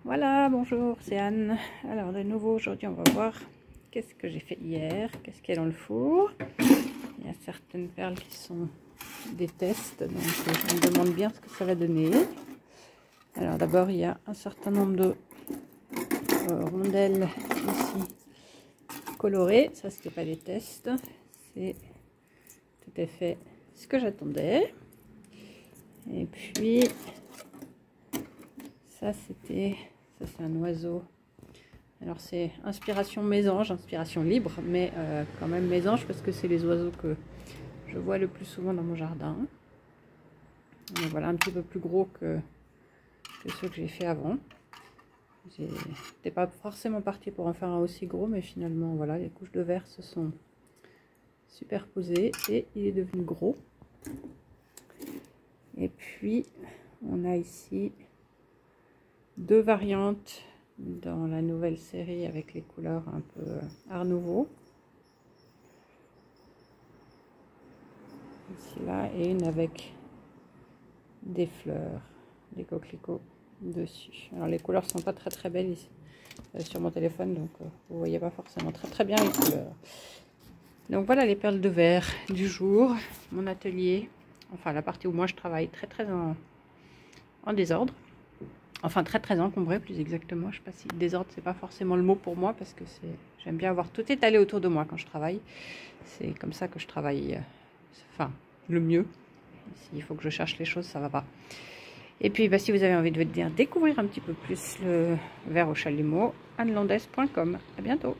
Voilà, bonjour, c'est Anne. Alors de nouveau aujourd'hui on va voir qu'est-ce que j'ai fait hier, qu'est-ce qu'il y a dans le four. Il y a certaines perles qui sont des tests, donc je me demande bien ce que ça va donner. Alors d'abord il y a un certain nombre de rondelles ici colorées, ça c'était pas des tests, c'est tout à fait ce que j'attendais. Et puis ça c'est un oiseau. Alors c'est inspiration mésange, inspiration libre, mais quand même mésange parce que c'est les oiseaux que je vois le plus souvent dans mon jardin. Et voilà, un petit peu plus gros que ceux que j'ai fait avant. J'étais pas forcément partie pour en faire un aussi gros, mais finalement voilà, les couches de verre se sont superposées et il est devenu gros. Et puis on a ici deux variantes dans la nouvelle série avec les couleurs un peu Art Nouveau. Ici là, et une avec des fleurs, des coquelicots dessus. Alors les couleurs sont pas très belles ici sur mon téléphone, donc vous voyez pas forcément très bien les couleurs. Donc voilà les perles de verre du jour, mon atelier, enfin la partie où moi je travaille très en désordre. Enfin très encombré plus exactement. Je sais pas si désordre c'est pas forcément le mot pour moi parce que j'aime bien avoir tout étalé autour de moi quand je travaille. C'est comme ça que je travaille, enfin le mieux. S'il faut que je cherche les choses, ça va pas. Et puis bah, si vous avez envie de découvrir un petit peu plus le verre au chalumeau, annelandaise.com. À bientôt.